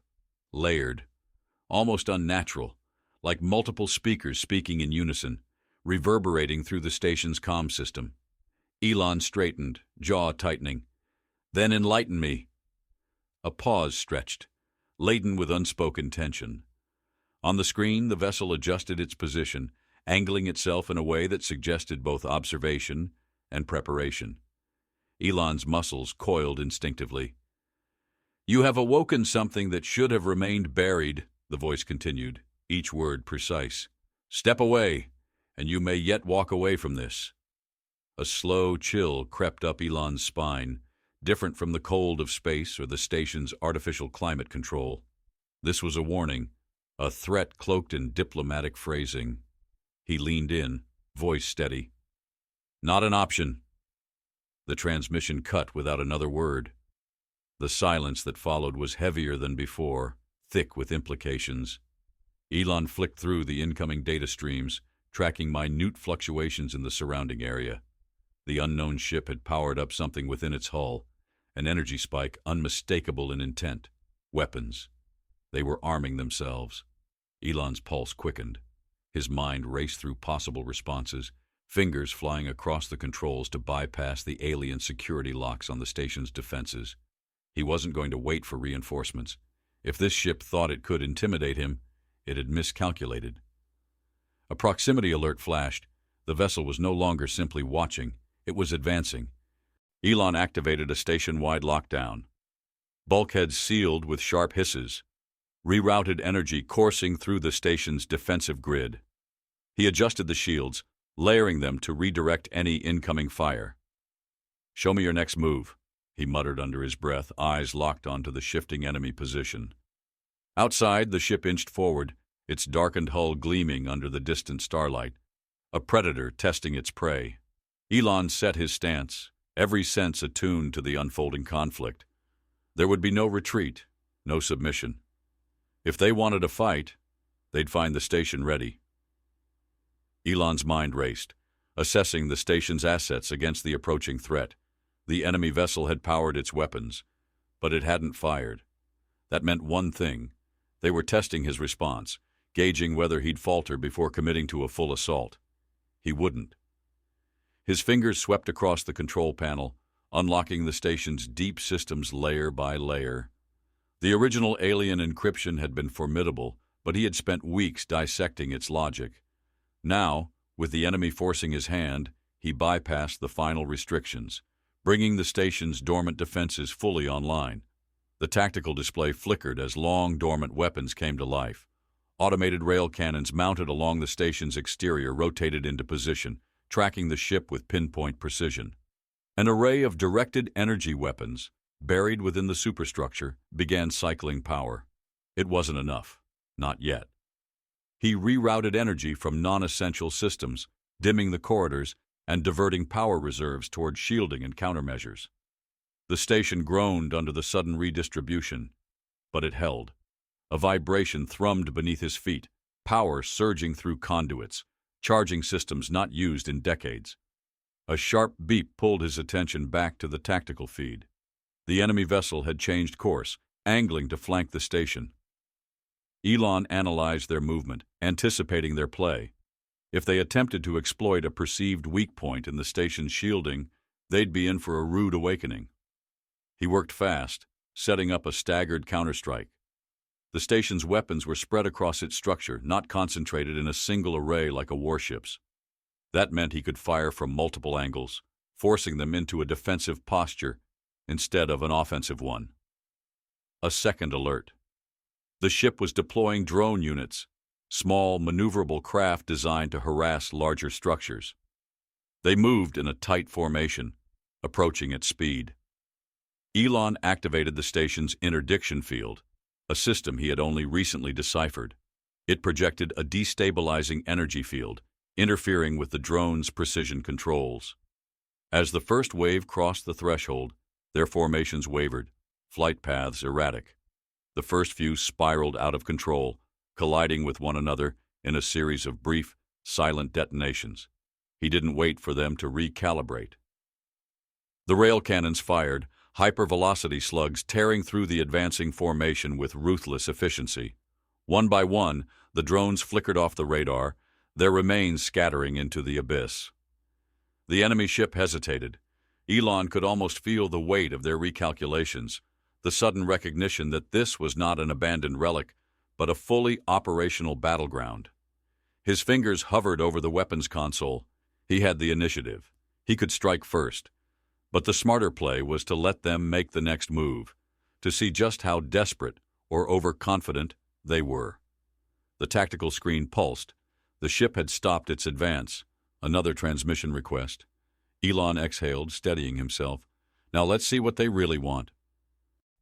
layered, almost unnatural, like multiple speakers speaking in unison, reverberating through the station's comm system. Elon straightened, jaw tightening. "Then enlighten me." A pause stretched, laden with unspoken tension. On the screen, the vessel adjusted its position, angling itself in a way that suggested both observation and preparation. Elon's muscles coiled instinctively. "You have awoken something that should have remained buried," the voice continued, each word precise. "Step away, and you may yet walk away from this." A slow chill crept up Elon's spine, different from the cold of space or the station's artificial climate control. This was a warning, a threat cloaked in diplomatic phrasing. He leaned in, voice steady. "Not an option." The transmission cut without another word. The silence that followed was heavier than before, thick with implications. Elon flicked through the incoming data streams, tracking minute fluctuations in the surrounding area. The unknown ship had powered up something within its hull, an energy spike unmistakable in intent. Weapons. They were arming themselves. Elon's pulse quickened. His mind raced through possible responses, fingers flying across the controls to bypass the alien security locks on the station's defenses. He wasn't going to wait for reinforcements. If this ship thought it could intimidate him, it had miscalculated. A proximity alert flashed. The vessel was no longer simply watching, it was advancing. Elon activated a station-wide lockdown. Bulkheads sealed with sharp hisses. Rerouted energy coursing through the station's defensive grid. He adjusted the shields, layering them to redirect any incoming fire. "Show me your next move," he muttered under his breath, eyes locked onto the shifting enemy position. Outside, the ship inched forward, its darkened hull gleaming under the distant starlight, a predator testing its prey. Elon set his stance, every sense attuned to the unfolding conflict. There would be no retreat, no submission. If they wanted a fight, they'd find the station ready. Elon's mind raced, assessing the station's assets against the approaching threat. The enemy vessel had powered its weapons, but it hadn't fired. That meant one thing. They were testing his response, gauging whether he'd falter before committing to a full assault. He wouldn't. His fingers swept across the control panel, unlocking the station's deep systems layer by layer. The original alien encryption had been formidable, but he had spent weeks dissecting its logic. Now, with the enemy forcing his hand, he bypassed the final restrictions, bringing the station's dormant defenses fully online. The tactical display flickered as long, dormant weapons came to life. Automated rail cannons mounted along the station's exterior rotated into position, tracking the ship with pinpoint precision. An array of directed energy weapons, buried within the superstructure, began cycling power. It wasn't enough. Not yet. He rerouted energy from non-essential systems, dimming the corridors and diverting power reserves toward shielding and countermeasures. The station groaned under the sudden redistribution, but it held. A vibration thrummed beneath his feet, power surging through conduits, charging systems not used in decades. A sharp beep pulled his attention back to the tactical feed. The enemy vessel had changed course, angling to flank the station. Elon analyzed their movement, anticipating their play. If they attempted to exploit a perceived weak point in the station's shielding, they'd be in for a rude awakening. He worked fast, setting up a staggered counterstrike. The station's weapons were spread across its structure, not concentrated in a single array like a warship's. That meant he could fire from multiple angles, forcing them into a defensive posture instead of an offensive one. A second alert. The ship was deploying drone units, small, maneuverable craft designed to harass larger structures. They moved in a tight formation, approaching at speed. Elon activated the station's interdiction field, a system he had only recently deciphered. It projected a destabilizing energy field, interfering with the drone's precision controls. As the first wave crossed the threshold, their formations wavered, flight paths erratic. The first few spiraled out of control, colliding with one another in a series of brief, silent detonations. He didn't wait for them to recalibrate. The rail cannons fired, hypervelocity slugs tearing through the advancing formation with ruthless efficiency. One by one, the drones flickered off the radar, their remains scattering into the abyss. The enemy ship hesitated. Elon could almost feel the weight of their recalculations, the sudden recognition that this was not an abandoned relic, but a fully operational battleground. His fingers hovered over the weapons console. He had the initiative. He could strike first. But the smarter play was to let them make the next move, to see just how desperate or overconfident they were. The tactical screen pulsed. The ship had stopped its advance. Another transmission request. Elon exhaled, steadying himself. Now let's see what they really want.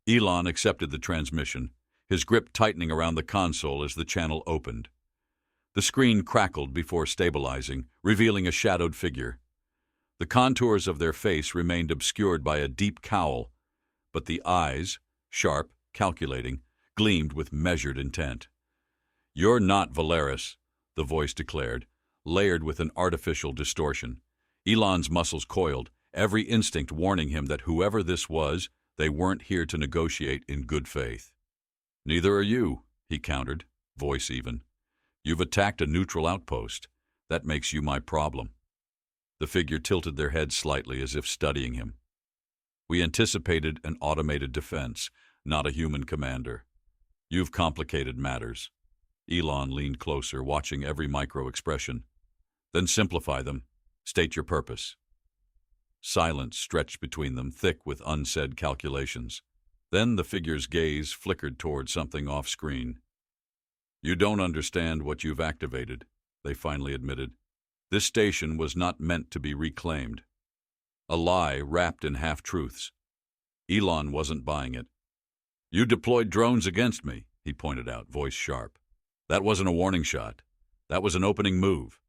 Elon accepted the transmission, his grip tightening around the console as the channel opened. The screen crackled before stabilizing, revealing a shadowed figure. The contours of their face remained obscured by a deep cowl, but the eyes, sharp, calculating, gleamed with measured intent. "You're not Volaris," the voice declared, layered with an artificial distortion. Elon's muscles coiled, every instinct warning him that whoever this was, they weren't here to negotiate in good faith. "Neither are you," he countered, voice even. "You've attacked a neutral outpost. That makes you my problem." The figure tilted their head slightly as if studying him. "We anticipated an automated defense, not a human commander. You've complicated matters." Elon leaned closer, watching every micro-expression. "Then simplify them. State your purpose." Silence stretched between them, thick with unsaid calculations. Then the figure's gaze flickered toward something off-screen. "You don't understand what you've activated," they finally admitted. "This station was not meant to be reclaimed." A lie wrapped in half-truths. Elon wasn't buying it. "You deployed drones against me," he pointed out, voice sharp. "That wasn't a warning shot. That was an opening move."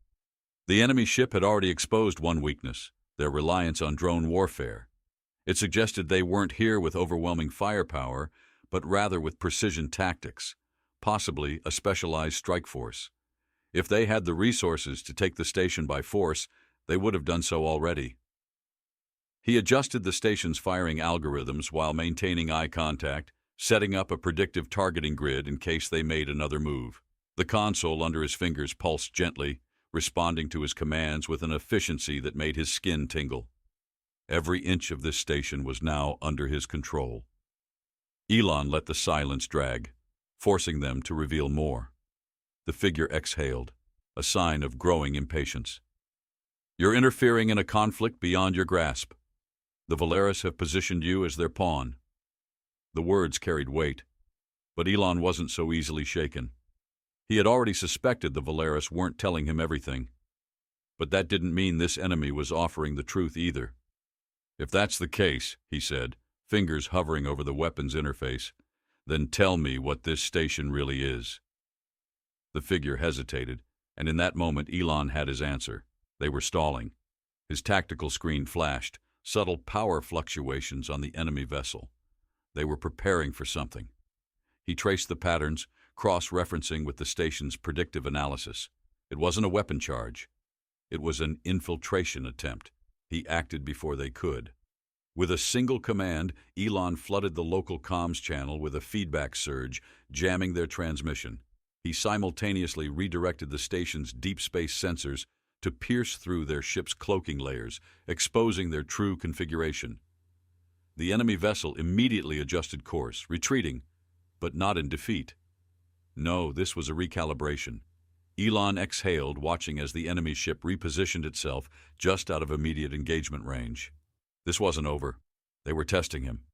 The enemy ship had already exposed one weakness, their reliance on drone warfare. It suggested they weren't here with overwhelming firepower, but rather with precision tactics, possibly a specialized strike force. If they had the resources to take the station by force, they would have done so already. He adjusted the station's firing algorithms while maintaining eye contact, setting up a predictive targeting grid in case they made another move. The console under his fingers pulsed gently, responding to his commands with an efficiency that made his skin tingle. Every inch of this station was now under his control. Elon let the silence drag, forcing them to reveal more. The figure exhaled, a sign of growing impatience. "You're interfering in a conflict beyond your grasp. The Volaris have positioned you as their pawn." The words carried weight, but Elon wasn't so easily shaken. He had already suspected the Volaris weren't telling him everything. But that didn't mean this enemy was offering the truth either. "If that's the case," he said, fingers hovering over the weapon's interface, "then tell me what this station really is." The figure hesitated, and in that moment Elon had his answer. They were stalling. His tactical screen flashed, subtle power fluctuations on the enemy vessel. They were preparing for something. He traced the patterns, cross-referencing with the station's predictive analysis. It wasn't a weapon charge. It was an infiltration attempt. He acted before they could. With a single command, Elon flooded the local comms channel with a feedback surge, jamming their transmission. He simultaneously redirected the station's deep space sensors to pierce through their ship's cloaking layers, exposing their true configuration. The enemy vessel immediately adjusted course, retreating, but not in defeat. No, this was a recalibration. Elon exhaled, watching as the enemy ship repositioned itself just out of immediate engagement range. This wasn't over. They were testing him,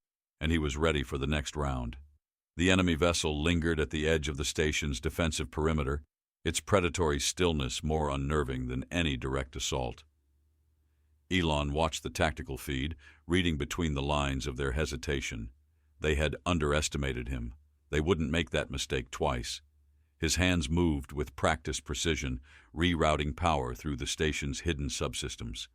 and he was ready for the next round. The enemy vessel lingered at the edge of the station's defensive perimeter, its predatory stillness more unnerving than any direct assault. Elon watched the tactical feed, reading between the lines of their hesitation. They had underestimated him. They wouldn't make that mistake twice. His hands moved with practiced precision, rerouting power through the station's hidden subsystems.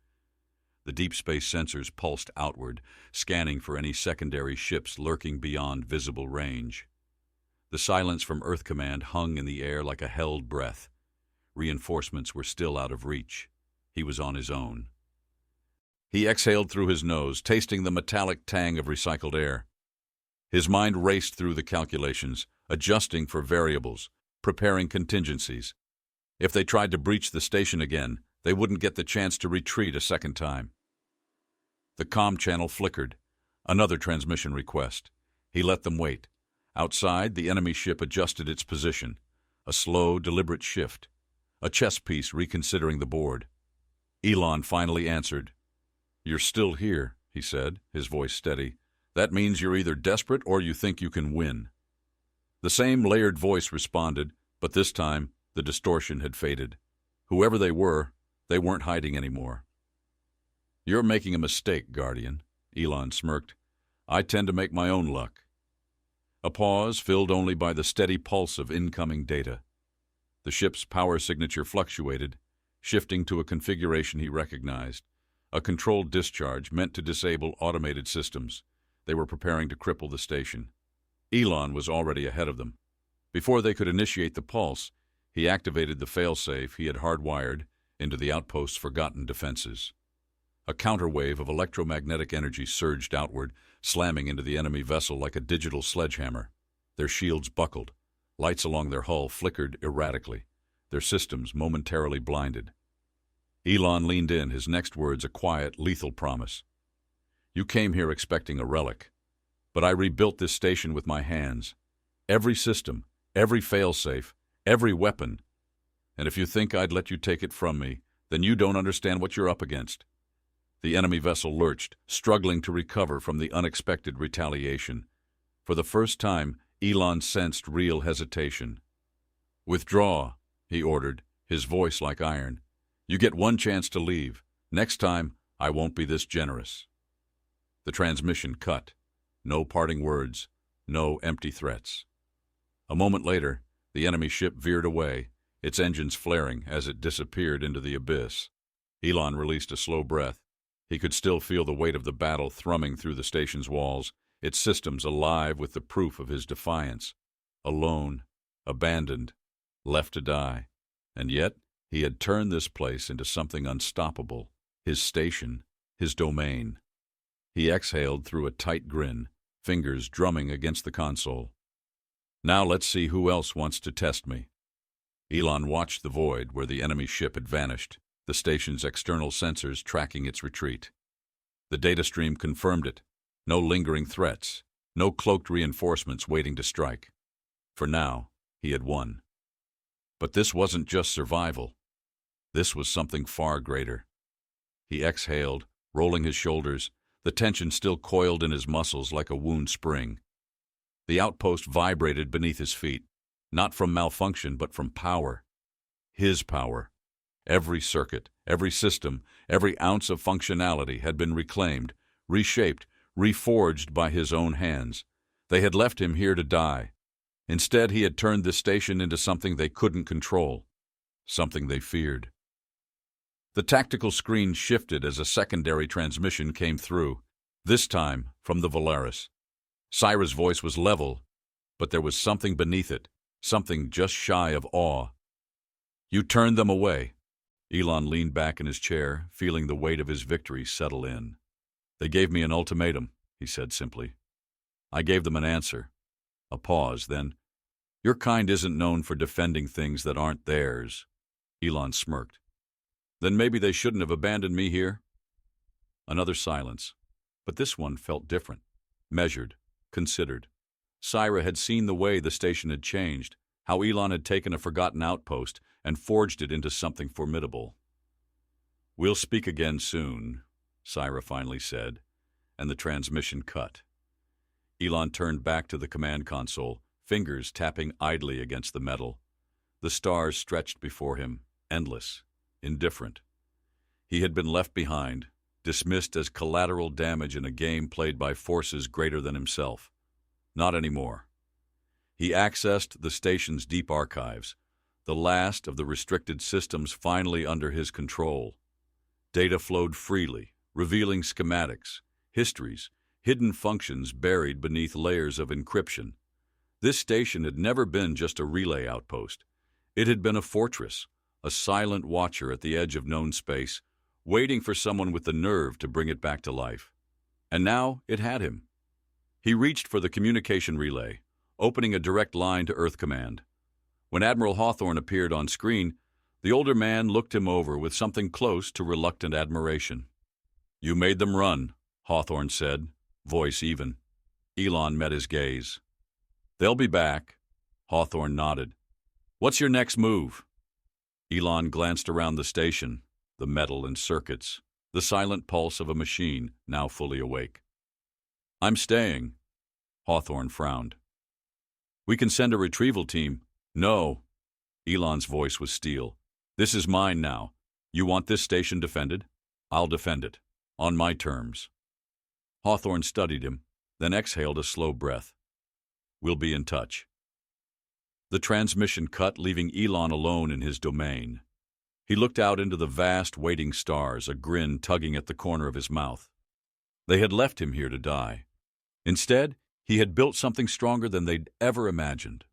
The deep space sensors pulsed outward, scanning for any secondary ships lurking beyond visible range. The silence from Earth Command hung in the air like a held breath. Reinforcements were still out of reach. He was on his own. He exhaled through his nose, tasting the metallic tang of recycled air. His mind raced through the calculations, adjusting for variables, preparing contingencies. If they tried to breach the station again, they wouldn't get the chance to retreat a second time. The comm channel flickered. Another transmission request. He let them wait. Outside, the enemy ship adjusted its position. A slow, deliberate shift. A chess piece reconsidering the board. Elon finally answered. "You're still here," he said, his voice steady. "That means you're either desperate or you think you can win." The same layered voice responded, but this time the distortion had faded. Whoever they weren't hiding anymore. "You're making a mistake, Guardian," Elon smirked. "I tend to make my own luck." A pause filled only by the steady pulse of incoming data. The ship's power signature fluctuated, shifting to a configuration he recognized. A controlled discharge meant to disable automated systems. They were preparing to cripple the station. Elon was already ahead of them. Before they could initiate the pulse, he activated the failsafe he had hardwired into the outpost's forgotten defenses. A counterwave of electromagnetic energy surged outward, slamming into the enemy vessel like a digital sledgehammer. Their shields buckled. Lights along their hull flickered erratically, their systems momentarily blinded. Elon leaned in, his next words a quiet, lethal promise. "You came here expecting a relic, but I rebuilt this station with my hands. Every system, every failsafe, every weapon. And if you think I'd let you take it from me, then you don't understand what you're up against." The enemy vessel lurched, struggling to recover from the unexpected retaliation. For the first time, Elon sensed real hesitation. "Withdraw," he ordered, his voice like iron. "You get one chance to leave. Next time, I won't be this generous." The transmission cut. No parting words, no empty threats. A moment later, the enemy ship veered away, its engines flaring as it disappeared into the abyss. Elon released a slow breath. He could still feel the weight of the battle thrumming through the station's walls, its systems alive with the proof of his defiance. Alone, abandoned, left to die. And yet, he had turned this place into something unstoppable. His station, his domain. He exhaled through a tight grin, fingers drumming against the console. "Now let's see who else wants to test me." Elon watched the void where the enemy ship had vanished, the station's external sensors tracking its retreat. The data stream confirmed it. No lingering threats, no cloaked reinforcements waiting to strike. For now, he had won. But this wasn't just survival. This was something far greater. He exhaled, rolling his shoulders, the tension still coiled in his muscles like a wound spring. The outpost vibrated beneath his feet, not from malfunction but from power. His power. Every circuit, every system, every ounce of functionality had been reclaimed, reshaped, reforged by his own hands. They had left him here to die. Instead, he had turned this station into something they couldn't control, something they feared. The tactical screen shifted as a secondary transmission came through, this time from the Volaris. Syra's voice was level, but there was something beneath it, something just shy of awe. "You turned them away." Elon leaned back in his chair, feeling the weight of his victory settle in. "They gave me an ultimatum," he said simply. "I gave them an answer." A pause, then, "Your kind isn't known for defending things that aren't theirs." Elon smirked. "Then maybe they shouldn't have abandoned me here?" Another silence, but this one felt different, measured, considered. Syra had seen the way the station had changed, how Elon had taken a forgotten outpost and forged it into something formidable. "We'll speak again soon," Syra finally said, and the transmission cut. Elon turned back to the command console, fingers tapping idly against the metal. The stars stretched before him, endless, indifferent. He had been left behind, dismissed as collateral damage in a game played by forces greater than himself. Not anymore. He accessed the station's deep archives, the last of the restricted systems finally under his control. Data flowed freely, revealing schematics, histories, hidden functions buried beneath layers of encryption. This station had never been just a relay outpost. It had been a fortress, a silent watcher at the edge of known space, waiting for someone with the nerve to bring it back to life. And now it had him. He reached for the communication relay, opening a direct line to Earth Command. When Admiral Hawthorne appeared on screen, the older man looked him over with something close to reluctant admiration. "You made them run," Hawthorne said, voice even. Elon met his gaze. "They'll be back." Hawthorne nodded. "What's your next move?" Elon glanced around the station, the metal and circuits, the silent pulse of a machine now fully awake. "I'm staying." Hawthorne frowned. "We can send a retrieval team." "No." Elon's voice was steel. "This is mine now. You want this station defended? I'll defend it. On my terms." Hawthorne studied him, then exhaled a slow breath. "We'll be in touch." The transmission cut, leaving Elon alone in his domain. He looked out into the vast waiting stars, a grin tugging at the corner of his mouth. They had left him here to die. Instead, he had built something stronger than they'd ever imagined.